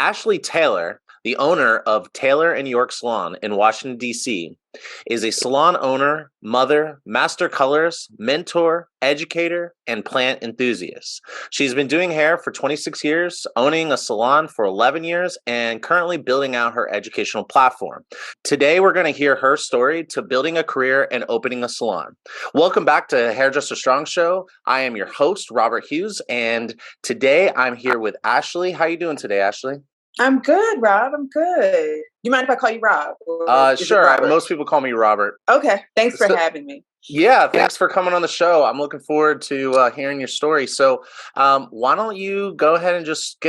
Ashley Taylor, the owner of Taylor and York Salon in Washington, D.C., is a salon owner, mother, master colorist, mentor, educator, and plant enthusiast. She's been doing hair for 26 years, owning a salon for 11 years, and currently building out her educational platform. Today, we're going to hear her story to building a career and opening a salon. Welcome back to Hairdresser Strong Show. I am your host, Robert Hughes, and today I'm here with Ashleigh. How are you doing today, Ashleigh? I'm good, Rob. I'm good. You mind if I call you Rob? Or is it Sure. Robert? Most people call me Robert. Okay. Thanks for So, having me. yeah, thanks for coming on the show. I'm looking forward to hearing your story. So, why don't you go ahead and just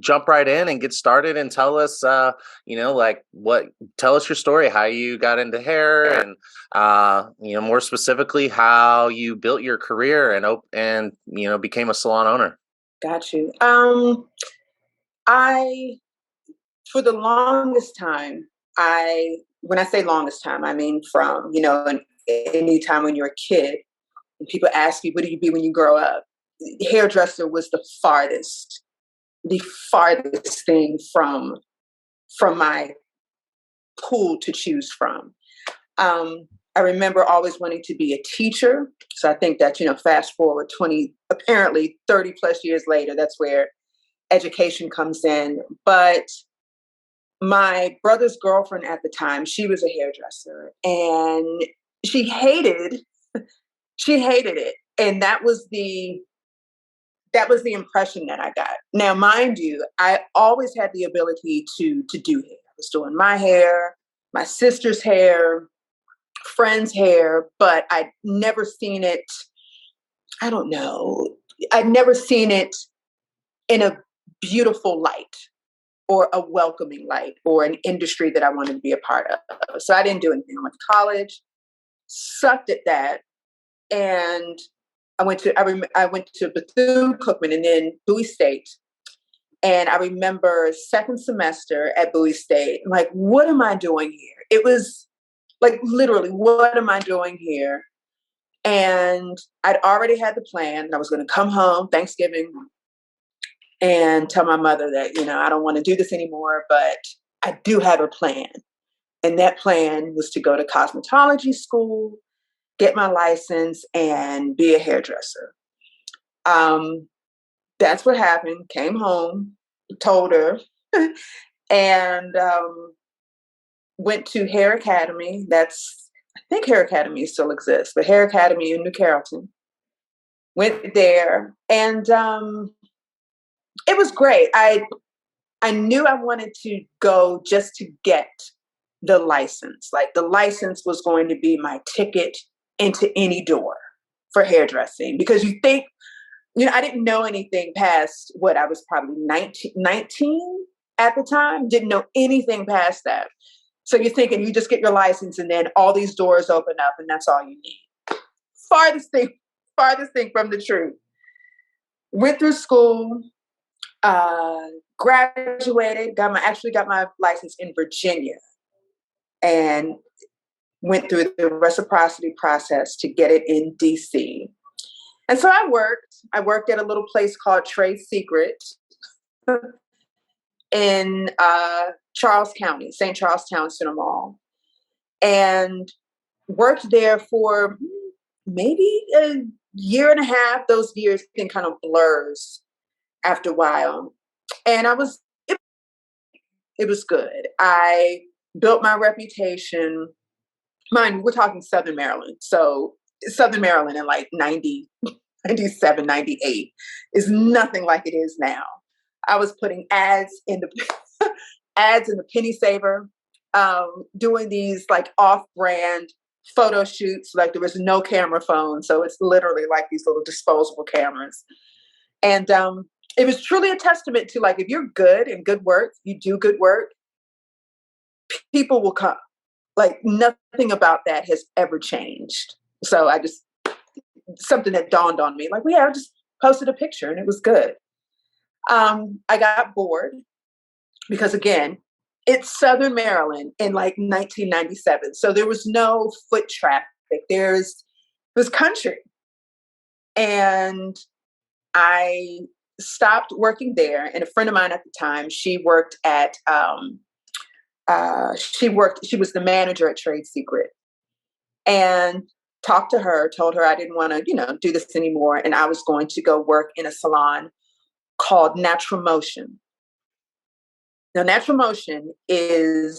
jump right in and get started and tell us, tell us your story, how you got into hair, and more specifically, how you built your career and became a salon owner. Got you. For the longest time, when I say longest time, I mean from, any time when you're a kid and people ask you, what do you be when you grow up? Hairdresser was the farthest thing from my pool to choose from. I remember always wanting to be a teacher. So I think that, fast forward 30 plus years later, that's where education comes in. But my brother's girlfriend at the time, she was a hairdresser and she hated it. And that was the impression that I got. Now, mind you, I always had the ability to do hair. I was doing my hair, my sister's hair, friends' hair, but I'd never seen it. I don't know. I'd never seen it in a beautiful light, or a welcoming light, or an industry that I wanted to be a part of. So I didn't do anything. I went to college, sucked at that, and I went to Bethune-Cookman and then Bowie State. And I remember second semester at Bowie State, I'm like, what am I doing here? It was like literally, what am I doing here? And I'd already had the plan. I was going to come home Thanksgiving and tell my mother that, I don't want to do this anymore, but I do have a plan. And that plan was to go to cosmetology school, get my license, and be a hairdresser. That's what happened. Came home, told her, and went to Hair Academy. I think Hair Academy still exists, but Hair Academy in New Carrollton. Went there, and it was great. I knew I wanted to go just to get the license. Like the license was going to be my ticket into any door for hairdressing, because you think, I didn't know anything past what I was probably 19 at the time, didn't know anything past that. So you're thinking you just get your license and then all these doors open up and that's all you need. Farthest thing from the truth. Went through school, graduated, got my license in Virginia, and went through the reciprocity process to get it in DC. And so I worked at a little place called Trade Secret in Charles County, St. Charles Town Center Mall, and worked there for maybe a year and a half. Those years can kind of blurs after a while. And it was good. I built my reputation. Mind, we're talking Southern Maryland. So Southern Maryland in like 90, 97, 98 is nothing like it is now. I was putting ads in the penny saver, doing these like off-brand photo shoots. Like there was no camera phone. So it's literally like these little disposable cameras. And it was truly a testament to, like, if you're good and good work, you do good work, people will come. Like nothing about that has ever changed. So something that dawned on me, like, well, yeah, I just posted a picture and it was good. I got bored because, again, it's Southern Maryland in like 1997. So there was no foot traffic. It was country. And I stopped working there, and a friend of mine at the time, she worked at she was the manager at Trade Secret, and talked to her, told her I didn't want to, do this anymore, and I was going to go work in a salon called Natural Motion. Now, Natural Motion I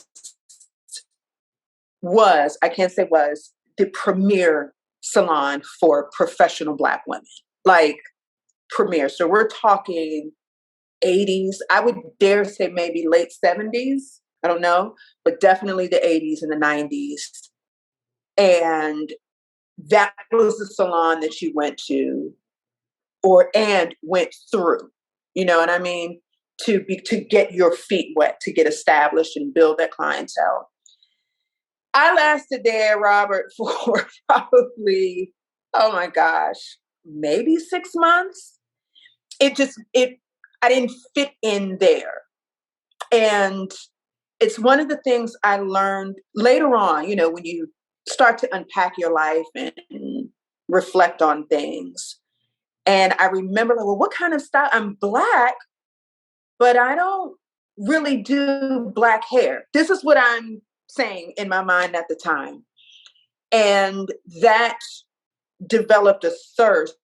can't say was, the premier salon for professional Black women, like premier. So we're talking 80s. I would dare say maybe late 70s. I don't know, but definitely the 80s and the 90s. And that was the salon that you went to and went through, you know what I mean? To get your feet wet, to get established and build that clientele. I lasted there, Robert, for probably, oh my gosh, maybe 6 months. I didn't fit in there. And it's one of the things I learned later on, when you start to unpack your life and reflect on things. And I remember, like, well, what kind of style? I'm Black, but I don't really do Black hair. This is what I'm saying in my mind at the time. And that developed a thirst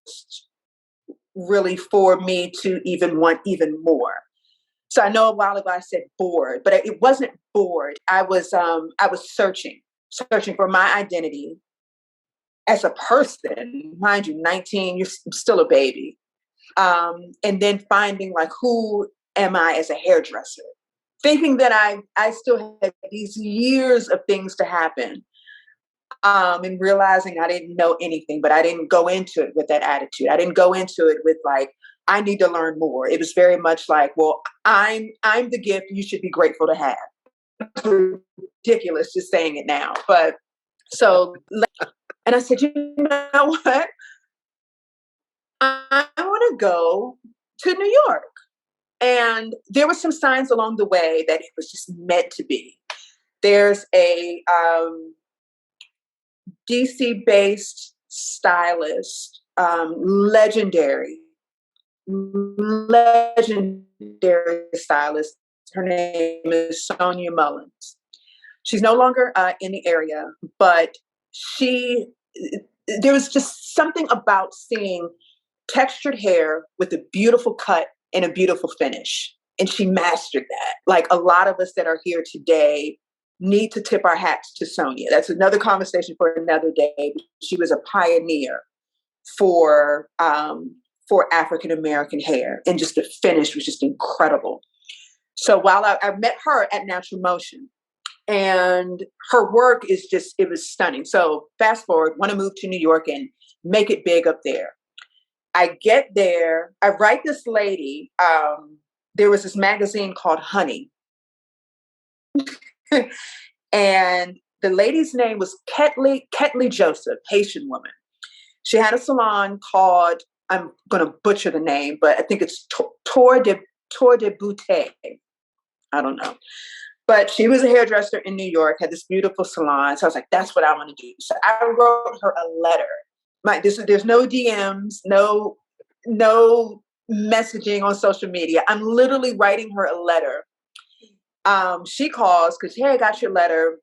really for me to even want even more. So I know a while ago I said bored, but it wasn't bored. I was searching for my identity as a person. Mind you, 19, you're still a baby. And then finding, like, who am I as a hairdresser? Thinking that I still had these years of things to happen. And realizing I didn't know anything, but I didn't go into it with that attitude. I didn't go into it with, like, I need to learn more. It was very much like, well, I'm the gift you should be grateful to have. It's ridiculous just saying it now. But so, and I said, you know what? I want to go to New York. And there were some signs along the way that it was just meant to be. There's a DC-based stylist, legendary stylist. Her name is Sonia Mullins. She's no longer in the area, but there was just something about seeing textured hair with a beautiful cut and a beautiful finish. And she mastered that. Like, a lot of us that are here today need to tip our hats to Sonia. That's another conversation for another day. She was a pioneer for African American hair, and just the finish was just incredible. So while I met her at Natural Motion, and her work it was stunning. So fast forward, want to move to New York and make it big up there. I get there, I write this lady, there was this magazine called Honey. And the lady's name was Ketley Joseph, Haitian woman. She had a salon called, I'm going to butcher the name, but I think it's Tour de Beauté. I don't know. But she was a hairdresser in New York, had this beautiful salon. So I was like, that's what I want to do. So I wrote her a letter. There's no DMs, no messaging on social media. I'm literally writing her a letter. She calls because, hey, I got your letter.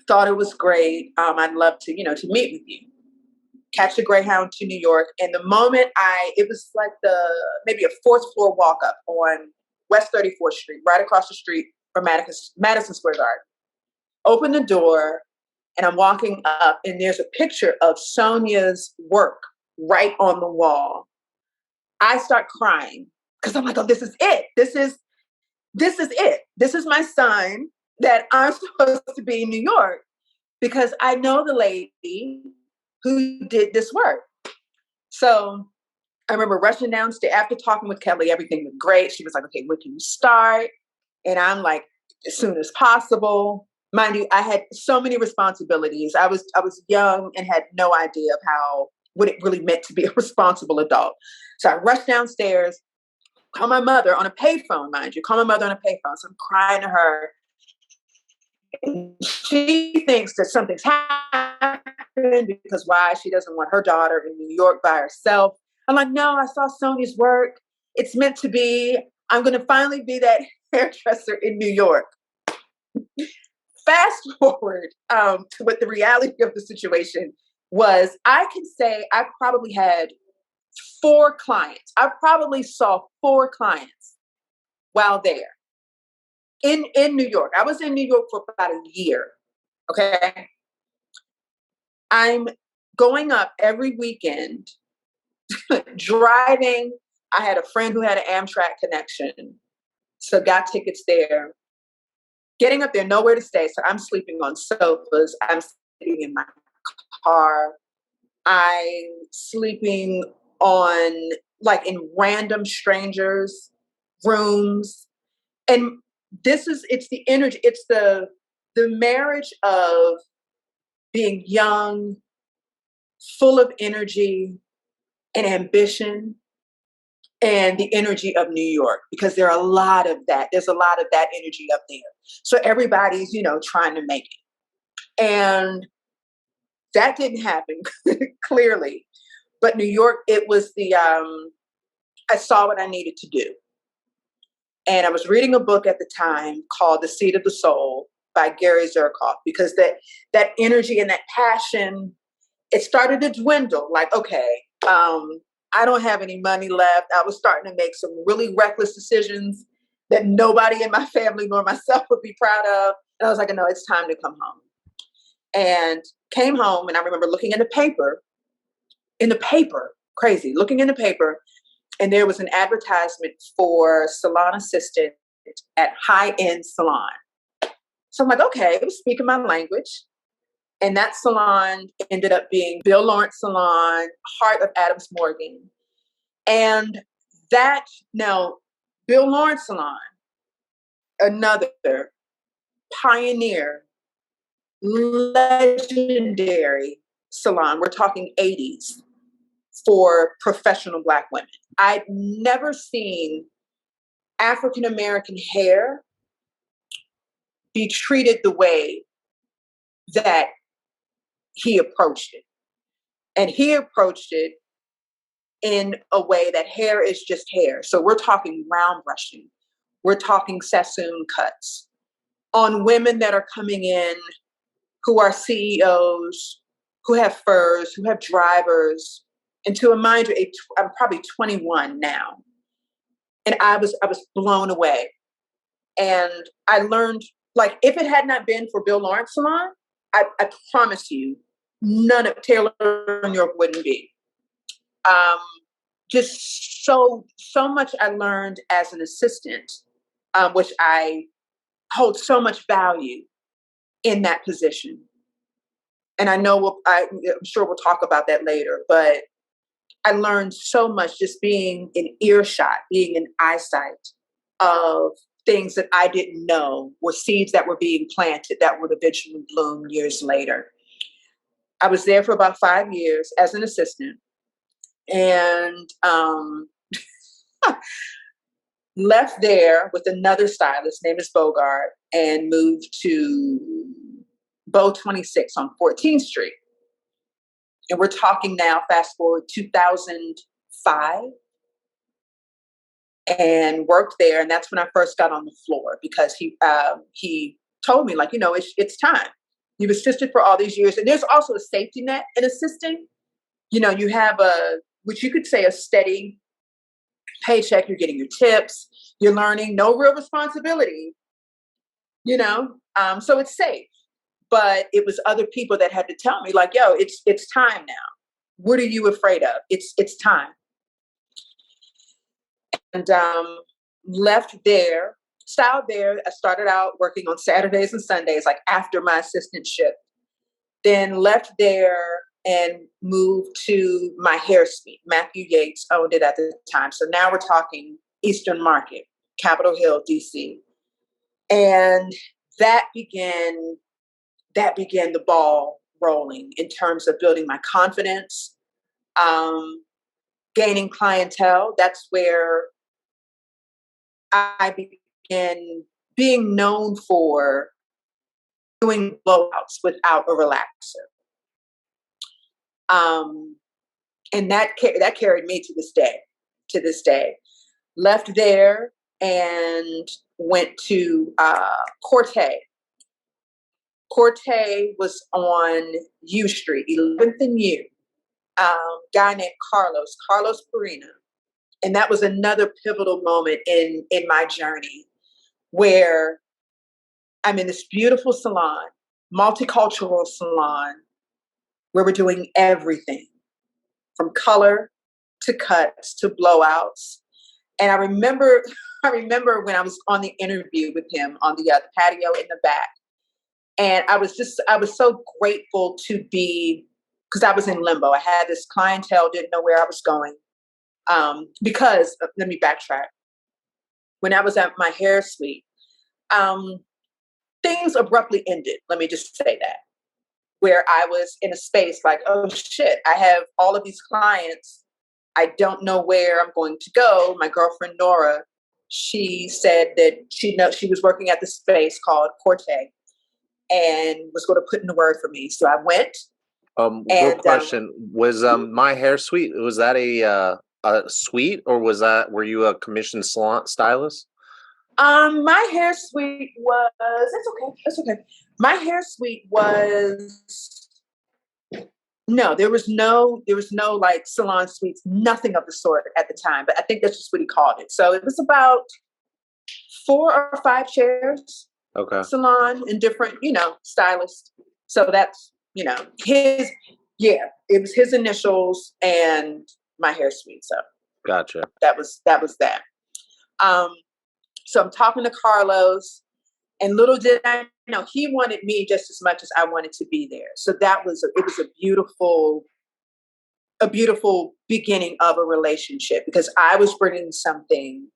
Thought it was great. I'd love to, to meet with you. Catch the Greyhound to New York. And the moment it was like maybe a fourth floor walk up on West 34th Street, right across the street from Madison Square Garden. Open the door, and I'm walking up, and there's a picture of Sonia's work right on the wall. I start crying because I'm like, oh, this is it. This is it. This is my sign that I'm supposed to be in New York, because I know the lady who did this work. So I remember rushing downstairs after talking with Kelly. Everything was great. She was like, okay, when can you start? And I'm like, as soon as possible. Mind you, I had so many responsibilities. I was young and had no idea of what it really meant to be a responsible adult. So I rushed downstairs, call my mother on a payphone, mind you, call my mother on a payphone. So I'm crying to her. And she thinks that something's happened because why? She doesn't want her daughter in New York by herself. I'm like, no, I saw Sonia's work. it's meant to be. I'm going to finally be that hairdresser in New York. Fast forward to what the reality of the situation was. I can say I probably had 4 clients. I probably saw 4 clients while there in New York. I was in New York for about a year. Okay. I'm going up every weekend, driving. I had a friend who had an Amtrak connection, so got tickets there. Getting up there, nowhere to stay. So I'm sleeping on sofas. I'm sleeping in my car. I'm sleeping on like in random strangers' rooms. And it's the energy, it's the marriage of being young, full of energy and ambition, and the energy of New York, because there's a lot of that energy up there. So everybody's, trying to make it. And that didn't happen clearly. But New York, it was I saw what I needed to do. And I was reading a book at the time called The Seat of the Soul by Gary Zirkoff, because that energy and that passion, it started to dwindle. Like, okay, I don't have any money left. I was starting to make some really reckless decisions that nobody in my family nor myself would be proud of. And I was like, no, it's time to come home. And came home, and I remember looking in the paper, crazy, looking in the paper, and there was an advertisement for salon assistant at high-end salon. So I'm like, okay, it was speaking my language. And that salon ended up being Bill Lawrence Salon, heart of Adams Morgan. And now, Bill Lawrence Salon, another pioneer, legendary salon, we're talking 80s, for professional Black women. I'd never seen African-American hair be treated the way that he approached it. And he approached it in a way that hair is just hair. So we're talking round brushing. We're talking sassoon cuts on women that are coming in who are CEOs, who have furs, who have drivers. And to remind you, I'm probably 21 now. And I was blown away. And I learned, like, if it had not been for Bill Lawrence Salon, I promise you, none of Taylor New York wouldn't be. Just so much I learned as an assistant, which I hold so much value in that position. And I know I'm sure we'll talk about that later, but I learned so much just being in earshot, being in eyesight of things that I didn't know were seeds that were being planted that would eventually bloom years later. I was there for about 5 years as an assistant, and left there with another stylist named Miss Bogart and moved to Bow 26 on 14th Street. And we're talking now, fast forward 2005, and worked there. And that's when I first got on the floor, because he told me, like, it's time. You've assisted for all these years. And there's also a safety net in assisting. You have which you could say a steady paycheck. You're getting your tips. You're learning, no real responsibility, so it's safe. But it was other people that had to tell me, like, yo, it's time now. What are you afraid of? It's time. And left there, styled there. I started out working on Saturdays and Sundays, like after my assistantship. Then left there and moved to my hair suite. Matthew Yates owned it at the time. So now we're talking Eastern Market, Capitol Hill, DC. And that began the ball rolling in terms of building my confidence, gaining clientele. That's where I began being known for doing blowouts without a relaxer. And that carried me to this day. left there and went to Corte. Corte was on U Street, 11th and U. Guy named Carlos Perina. And that was another pivotal moment in my journey where I'm in this beautiful salon, multicultural salon, where we're doing everything from color to cuts to blowouts. And I remember when I was on the interview with him on the patio in the back, and I was so grateful to be, because I was in limbo. I had this clientele, didn't know where I was going. Because let me backtrack. When I was at my hair suite, things abruptly ended. Let me just say that. Where I was in a space like, oh shit, I have all of these clients. I don't know where I'm going to go. My girlfriend Nora, she said that she was working at the space called Corte and was going to put in a word for me. So I went. Real question: was my hair suite? Was that a suite, or were you a commissioned salon stylist? My hair suite was. It's okay. My hair suite was. No, there was no like salon suites, nothing of the sort at the time. But I think that's just what he called it. So it was about 4 or 5 chairs. Okay. Salon and different, stylists. So that's, his. Yeah, it was his initials and my hair suite. So Gotcha. that was that. So I'm talking to Carlos, and little did I know he wanted me just as much as I wanted to be there. So it was a beautiful beginning of a relationship, because I was bringing something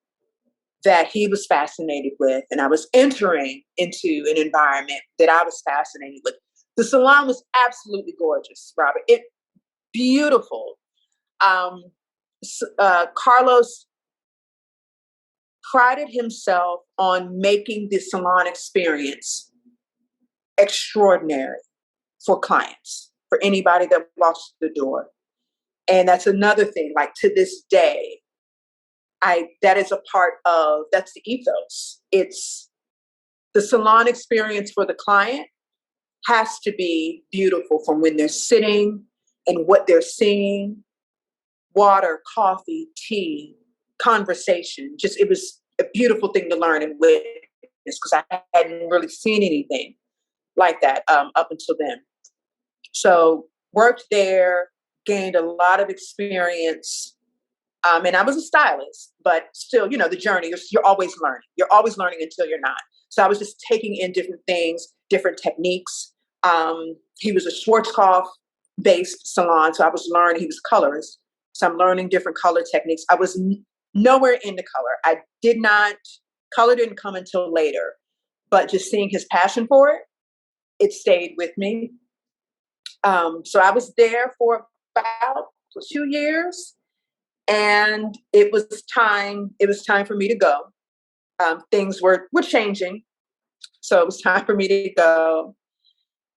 that he was fascinated with, and I was entering into an environment that I was fascinated with. The salon was absolutely gorgeous, Robert. It beautiful. Carlos prided himself on making the salon experience extraordinary for clients, for anybody that walks through the door. And that's another thing, like to this day, that is a part of, that's the ethos. It's the salon experience for the client has to be beautiful from when they're sitting and what they're seeing, water, coffee, tea, conversation. Just, it was a beautiful thing to learn and witness, because I hadn't really seen anything like that up until then. So worked there, gained a lot of experience. And I was a stylist, but still, the journey, you're always learning. You're always learning until you're not. So I was just taking in different things, different techniques. He was a Schwarzkopf-based salon, so I was learning. He was a colorist, so I'm learning different color techniques. I was nowhere into color. Color didn't come until later, but just seeing his passion for it, it stayed with me. So I was there for about 2 years. And it was time for me to go. Things were changing. So it was time for me to go,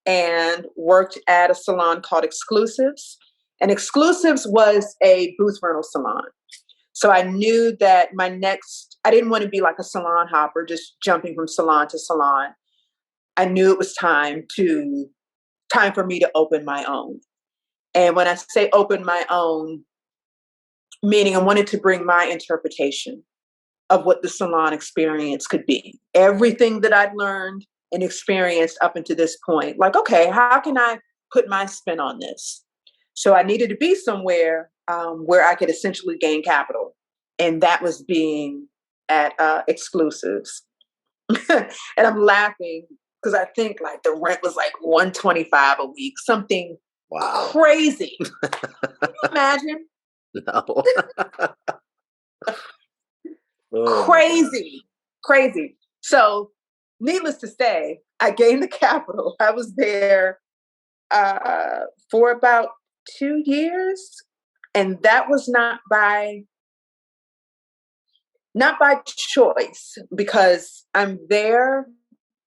and worked at a salon called Exclusives. And Exclusives was a booth rental salon. So I knew that I didn't want to be like a salon hopper, just jumping from salon to salon. I knew it was time for me to open my own. And when I say open my own, meaning I wanted to bring my interpretation of what the salon experience could be. Everything that I'd learned and experienced up until this point, like, okay, how can I put my spin on this? So I needed to be somewhere where I could essentially gain capital. And that was being at Exclusives. And I'm laughing because I think like the rent was like $125 a week, something crazy. Can you imagine? No. Crazy. So needless to say, I gained the capital. I was there for about 2 years. And that was not by choice, because I'm there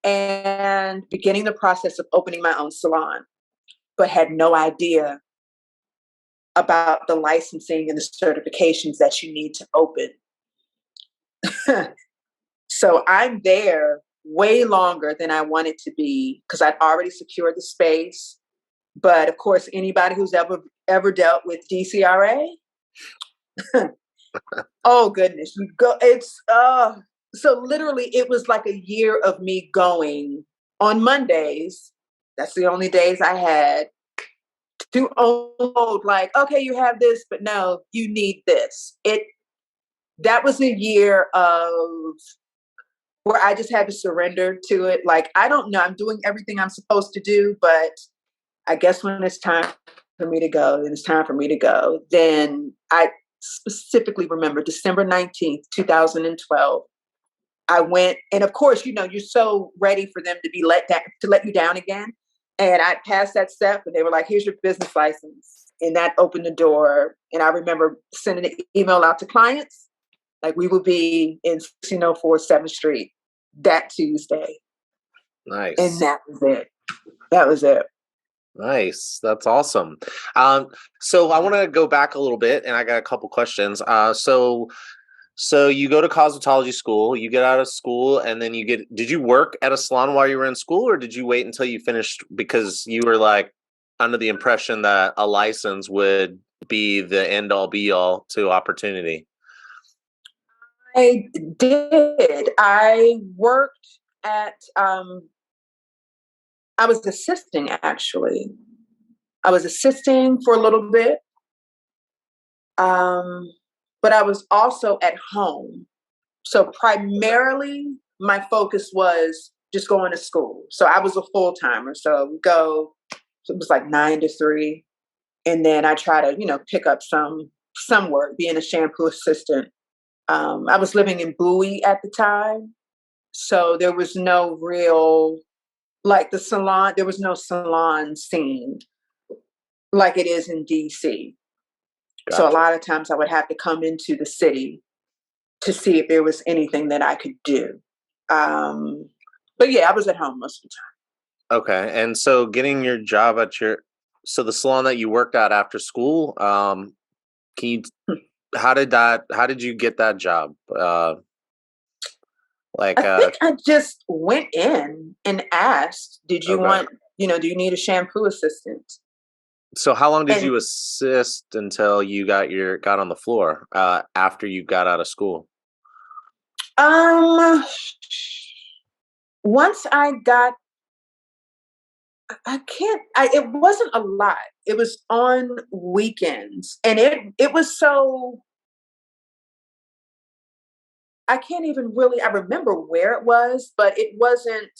and beginning the process of opening my own salon, but had no idea about the licensing and the certifications that you need to open So I'm there way longer than I wanted to be because I'd already secured the space. But of course, anybody who's ever dealt with DCRA, oh goodness, you go. It's so literally, it was like a year of me going on Mondays. That's the only days I had to unload. Like, okay, you have this, but no, you need this. That was a year of where I just had to surrender to it. Like, I don't know, I'm doing everything I'm supposed to do, but I guess when it's time for me to go, then it's time for me to go. Then I specifically remember December 19th, 2012. I went, and of course, you're so ready for them to be to let you down again. And I passed that step, and they were like, "Here's your business license," and that opened the door. And I remember sending an email out to clients, like we would be in 1604 7th Street that Tuesday, and Nice. that was it. That was it. Nice. That's awesome. So I want to go back a little bit, and I got a couple questions. So you go to cosmetology school, you get out of school, and then did you work at a salon while you were in school, or did you wait until you finished because you were like under the impression that a license would be the end all be all to opportunity? I did. I worked at, I was assisting actually. I was assisting for a little bit. But I was also at home. So primarily my focus was just going to school. So I was a full timer. So it was like 9 to 3. And then I try to, pick up some work, being a shampoo assistant. I was living in Bowie at the time. So there was no real, like there was no salon scene like it is in DC. So a Gotcha. lot of times I would have to come into the city to see if there was anything that I could do. But yeah, I was at home most of the Okay. And so getting your job so the salon that you worked at after school, can you, time. how did you get that job? I Like, think I just went in and asked, did you okay. want, do you need a shampoo assistant? So how long did And you assist until you got on the floor, after you got out of school? um once I got I can't it wasn't a lot. It was on weekends. And it was so I can't even really I remember where it was, but it wasn't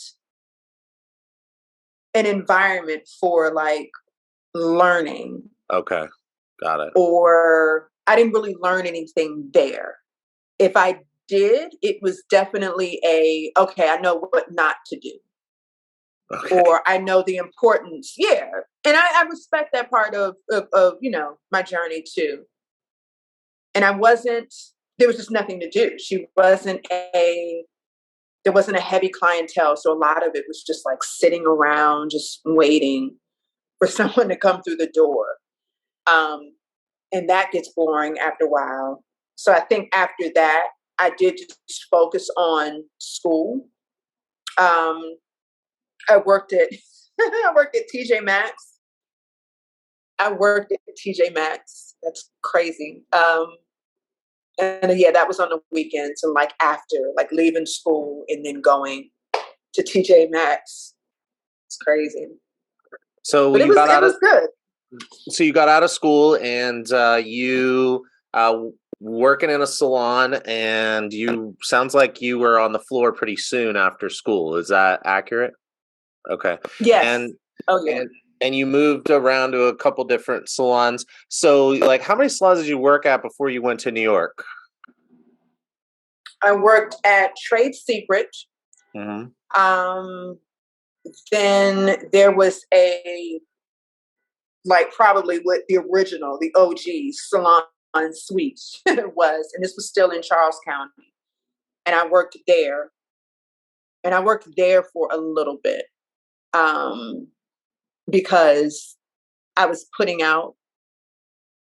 an environment for like learning, Okay. Got it. or I didn't really learn anything there. If I did, it was definitely okay, I know what not to do, Okay. or I know the importance. Yeah. And I respect that part of my journey too. And there was just nothing to do. There wasn't a heavy clientele. So a lot of it was just like sitting around, just waiting for someone to come through the door. Um, and that gets boring after a while. So I think after that, I did just focus on school. Um, I worked at I worked at TJ Maxx. I worked at TJ Maxx. That's crazy. And yeah, that was on the weekends and like after, like leaving school and then going to TJ Maxx. It's crazy, So but you got it out of was good. so you got out of school, and you working in a salon, and you sounds like you were on the floor pretty soon after school. Is that accurate? Okay. Yes. And Oh yeah. and and you moved around to a couple different salons. So like how many salons did you work at before you went to New York? I worked at Trade Secret. Hmm. Um, then there was probably what the original, the OG Salon Suite was, and this was still in Charles County. And I worked there, and I worked there for a little bit, um, because I was putting out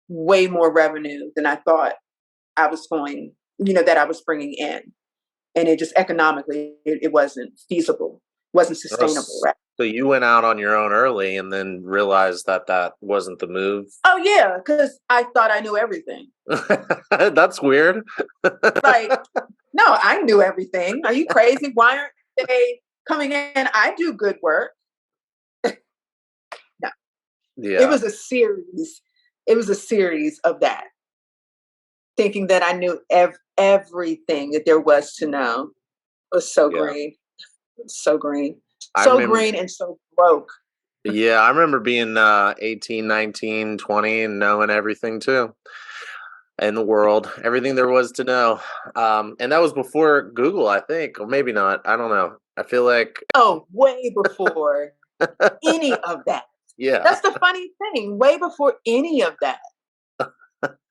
way more revenue than I thought I was going that I was bringing in, and it just economically it wasn't feasible, wasn't sustainable, right? So you went out on your own early and then realized that that wasn't the move. Oh yeah, because I thought I knew everything. That's weird. Like, no, I knew everything. Are you crazy? Why aren't they coming in? I do good work. No, it Yeah, was a series. It was a series of that, thinking that I knew everything that there was to know. It was so yeah. green, so green, I so remember. green, and so broke. Yeah, I remember being 18, 19, 20 and knowing everything too in the world, everything there was to know. And that was before Google, I think, or maybe not. I don't know. I feel like, Oh, way before any of that. yeah. That's the funny thing. Way before any of that.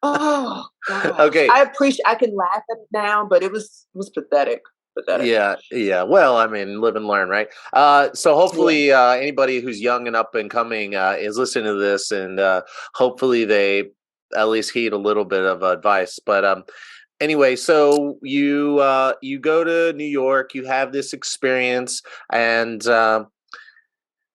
Oh gosh, Okay. I appreciate. I can laugh at it now, but it was pathetic. Pathetic. Yeah, yeah. Well, I mean, live and learn, right? So Yeah. hopefully, anybody who's young and up and coming is listening to this, and hopefully they at least heed a little bit of advice. But anyway, so you go to New York, you have this experience, and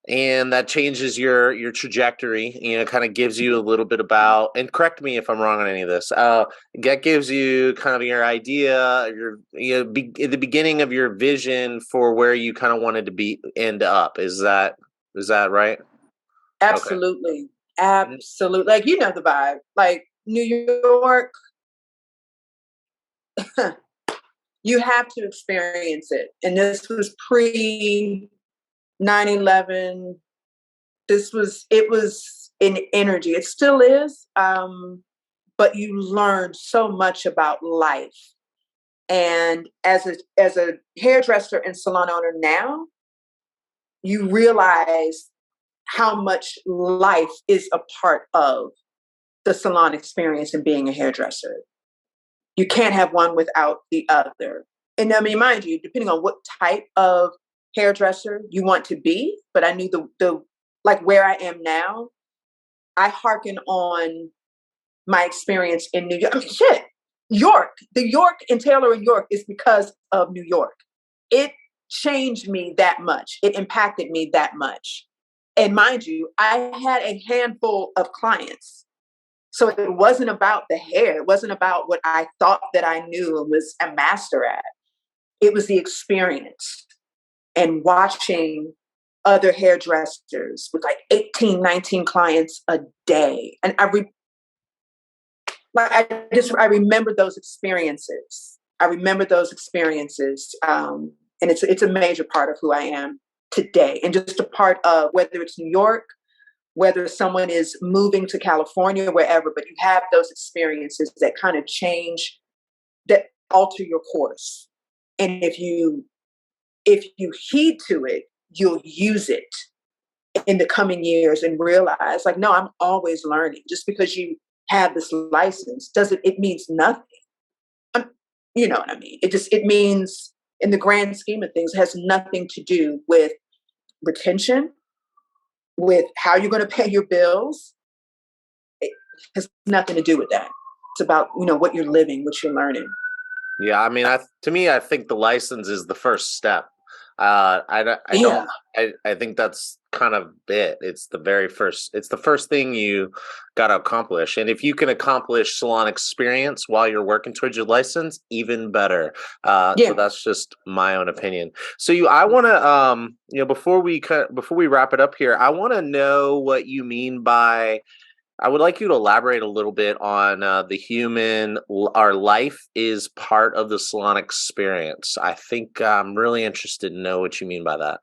that changes your trajectory, kind of gives you a little bit about, and correct me if I'm wrong on any of this, that gives you kind of your idea, the beginning of your vision for where you kind of wanted to be end up. Is that right? Okay. Absolutely. Mm. Absolutely. Like, the vibe. Like, New York, you have to experience it. And this was pre 9/11. It was an energy. It still is. But you learn so much about life. And as a hairdresser and salon owner now, you realize how much life is a part of the salon experience and being a hairdresser. You can't have one without the other. And I mean, mind you, depending on what type of hairdresser you want to be, but I knew the like where I am now, I hearken on my experience in New York. I mean, shit, York, the York and Taylor and York is because of New York. It changed me that much. It impacted me that much. And mind you, I had a handful of clients. So it wasn't about the hair. It wasn't about what I thought that I knew and was a master at. It was the experience and watching other hairdressers with like 18, 19 clients a day. And I remember those experiences. I remember those experiences. And it's a major part of who I am today. And just a part of whether it's New York, whether someone is moving to California, wherever, but you have those experiences that kind of change, that alter your course. And if you heed to it, you'll use it in the coming years and realize, like, no, I'm always learning. Just because you have this license doesn't, it means nothing. Um, you know what I mean? It means, in the grand scheme of things, has nothing to do with retention, with how you're going to pay your bills. It has nothing to do with that. It's about, what you're living, what you're learning. Yeah, I mean, to me, I think the license is the first step. I Yeah. don't, I think that's kind of it. It's the first thing you got to accomplish. And if you can accomplish salon experience while you're working towards your license, even better. Yeah. But that's just my own opinion. So I want to, before we wrap it up here, I want to know what you mean by, I would like you to elaborate a little bit on our life is part of the salon experience. I think I'm really interested to know what you mean by that.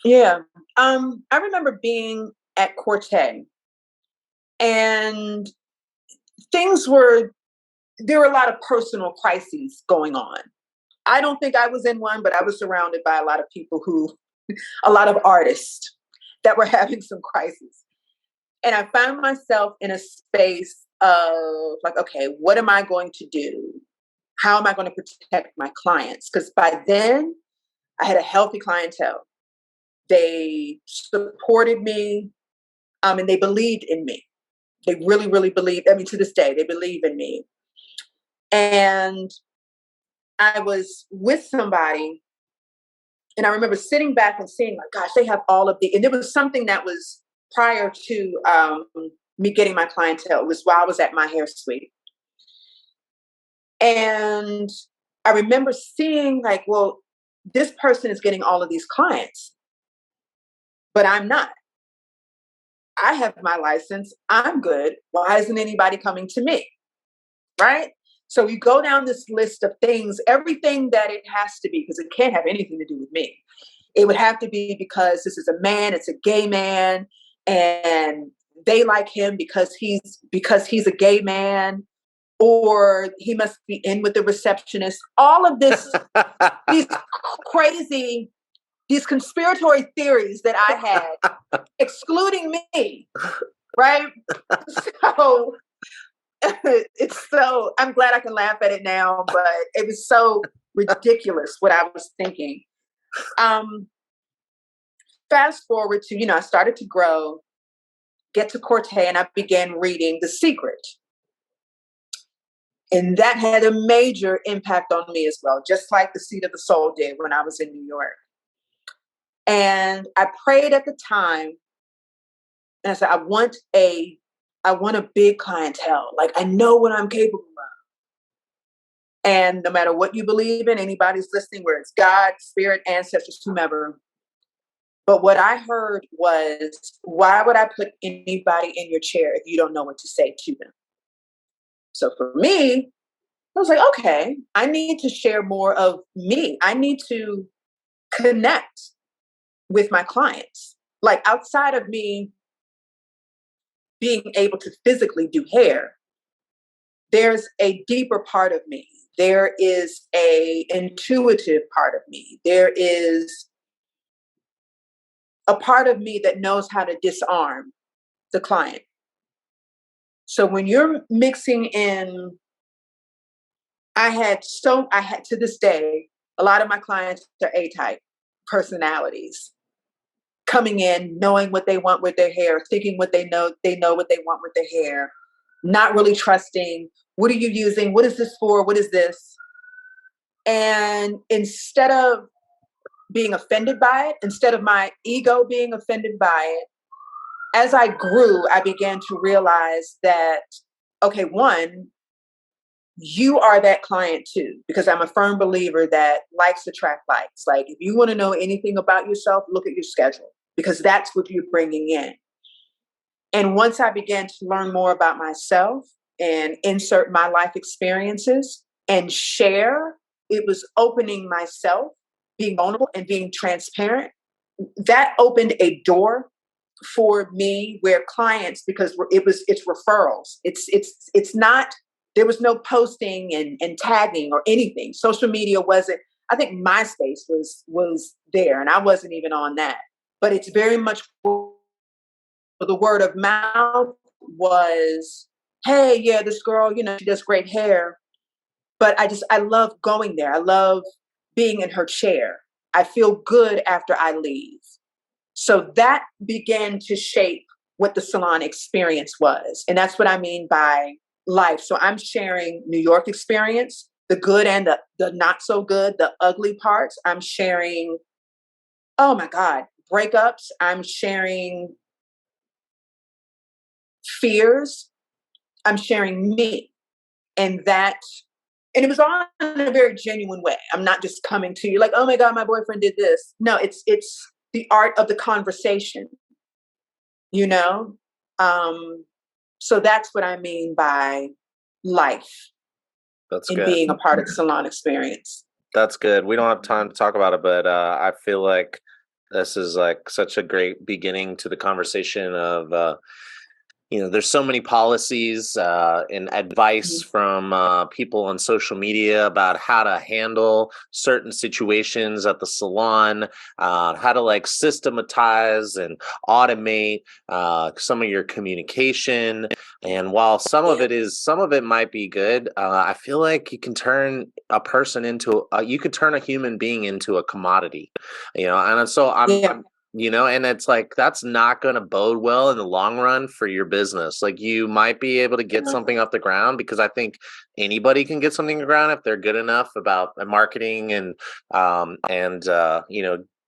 Yeah. I remember being at Corte, and things were there were a lot of personal crises going on. I don't think I was in one, but I was surrounded by a lot of people a lot of artists that were having some crises. And I found myself in a space of like, okay, what am I going to do? How am I going to protect my clients? Because by then I had a healthy clientele. They supported me, and they believed in me. They really, really believed. I mean, to this day, they believe in me. And I was with somebody, and I remember sitting back and seeing, like, gosh, they have all of the, and there was something that was prior to me getting my clientele. It was while I was at my hair suite. And I remember seeing, like, well, this person is getting all of these clients, but I'm not. I have my license. I'm good. Why isn't anybody coming to me? Right? So you go down this list of things, everything that it has to be, because it can't have anything to do with me. It would have to be because this is a man, it's a gay man, and they like him because he's a gay man, or he must be in with the receptionist. All of this, these crazy, these conspiratory theories that I had, excluding me, right? So I'm glad I can laugh at it now, but it was so ridiculous what I was thinking. Fast forward to, I started to grow, get to Corte, and I began reading The Secret. And that had a major impact on me as well, just like The Seat of the Soul did when I was in New York. And I prayed at the time, and I said, I want a big clientele. Like, I know what I'm capable of. And no matter what you believe in, anybody's listening, where it's God, spirit, ancestors, whomever. But what I heard was, why would I put anybody in your chair if you don't know what to say to them? So for me, I was like, okay, I need to share more of me. I need to connect with my clients. Like, outside of me being able to physically do hair, there's a deeper part of me. There is a intuitive part of me. There is a part of me that knows how to disarm the client. So when you're mixing in, I had to this day, a lot of my clients are A-type personalities, coming in, knowing what they want with their hair, thinking what they know what they want with their hair, not really trusting. What are you using? What is this for? What is this? And instead of being offended by it, instead of my ego being offended by it, as I grew, I began to realize that, okay, one, you are that client too, because I'm a firm believer that likes attract likes. Like, if you want to know anything about yourself, look at your schedule, because that's what you're bringing in. And once I began to learn more about myself and insert my life experiences and share, it was opening myself, being vulnerable and being transparent. That opened a door for me where clients, because it's referrals. It's not, there was no posting and tagging or anything. Social media wasn't, I think MySpace was there, and I wasn't even on that. But it's very much, the word of mouth was, hey, yeah, this girl, she does great hair. But I love going there. I love being in her chair. I feel good after I leave. So that began to shape what the salon experience was. And that's what I mean by life. So I'm sharing New York experience, the good and the not so good, the ugly parts. I'm sharing, oh my God, breakups. I'm sharing fears. I'm sharing me. And it was all in a very genuine way. I'm not just coming to you like, oh my God, my boyfriend did this. No, it's the art of the conversation, you know? So that's what I mean by life. That's in good. being a part of the salon experience. That's good. We don't have time to talk about it, but I feel like this is like such a great beginning to the conversation of, there's so many policies and advice from people on social media about how to handle certain situations at the salon, how to like systematize and automate some of your communication. And while some of it might be good, I feel like you can turn a person into, you could turn a human being into a commodity, and so And it's like that's not going to bode well in the long run for your business. Like you might be able to get something off the ground because I think anybody can get something off the ground if they're good enough about marketing and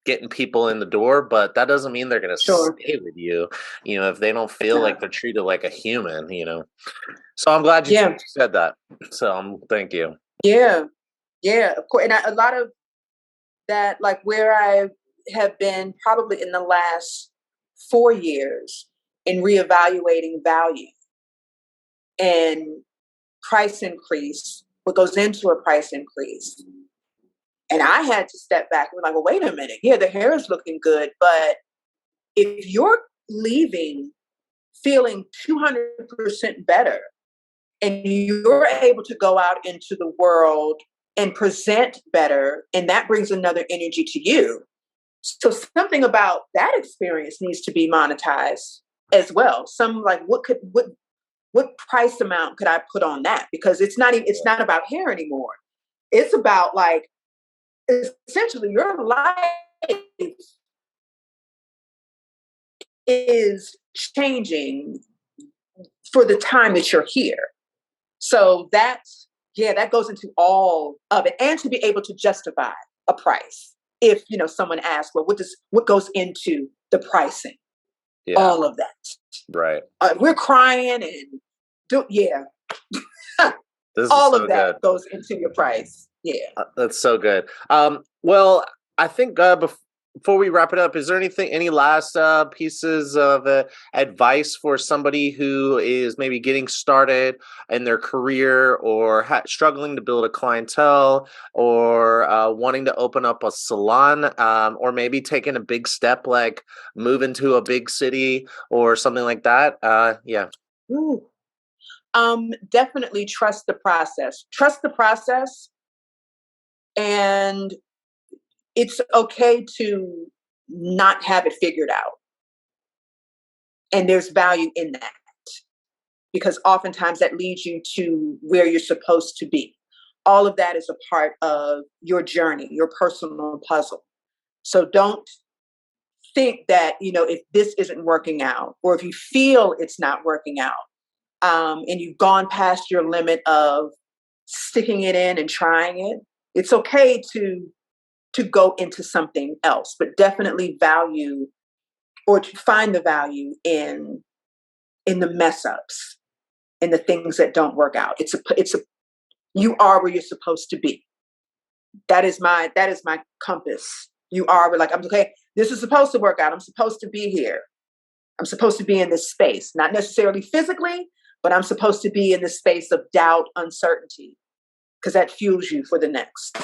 getting people in the door, but that doesn't mean they're going to Sure. stay with you, if they don't feel No. like they're treated like a human. So I'm glad you Yeah. said that. So thank you. Yeah. Yeah. Of course. And a lot of that, like where I have been probably in the last 4 years in reevaluating value and price increase, what goes into a price increase. And I had to step back and be like, well, wait a minute. Yeah, the hair is looking good. But if you're leaving feeling 200% better and you're able to go out into the world and present better, and that brings another energy to you. So something about that experience needs to be monetized as well. Some like what price amount could I put on that? Because it's not about hair anymore. It's about like essentially your life is changing for the time that you're here. So that goes into all of it, and to be able to justify a price. If someone asks, well, what goes into the pricing? Yeah. All of that. Right. We're crying and This all is so of that good. goes into your price. Yeah. That's so good. Well, I think before we wrap it up, is there any last pieces of advice for somebody who is maybe getting started in their career or struggling to build a clientele or wanting to open up a salon or maybe taking a big step like moving to a big city or something like that? Yeah. Ooh. Definitely trust the process. Trust the process, and it's okay to not have it figured out. And there's value in that because oftentimes that leads you to where you're supposed to be. All of that is a part of your journey, your personal puzzle. So don't think that, if this isn't working out or if you feel it's not working out, and you've gone past your limit of sticking it in and trying it, it's okay to go into something else, but definitely value or to find the value in the mess ups, in the things that don't work out. It's a you are where you're supposed to be. That is my compass. You are like, I'm okay. This is supposed to work out. I'm supposed to be here. I'm supposed to be in this space, not necessarily physically, but I'm supposed to be in this space of doubt, uncertainty, because that fuels you for the next.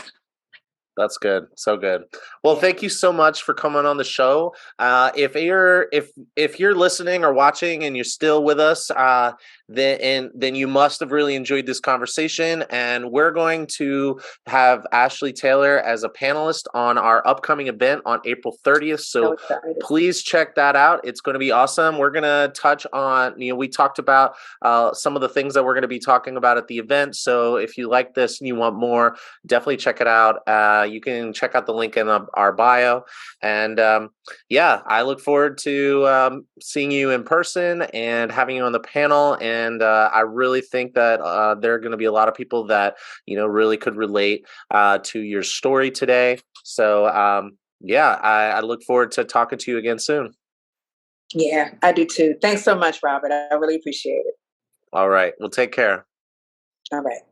That's good. So good. Well, thank you so much for coming on the show. If you're listening or watching and you're still with us, then you must have really enjoyed this conversation. And we're going to have Ashleigh Taylor as a panelist on our upcoming event on April 30th. So please check that out. It's going to be awesome. We're going to touch on, we talked about some of the things that we're going to be talking about at the event. So if you like this and you want more, definitely check it out. You can check out the link in our bio. And I look forward to seeing you in person and having you on the panel. And I really think that there are going to be a lot of people that, really could relate to your story today. So, I look forward to talking to you again soon. Yeah, I do too. Thanks so much, Robert. I really appreciate it. All right. Well, take care. All right.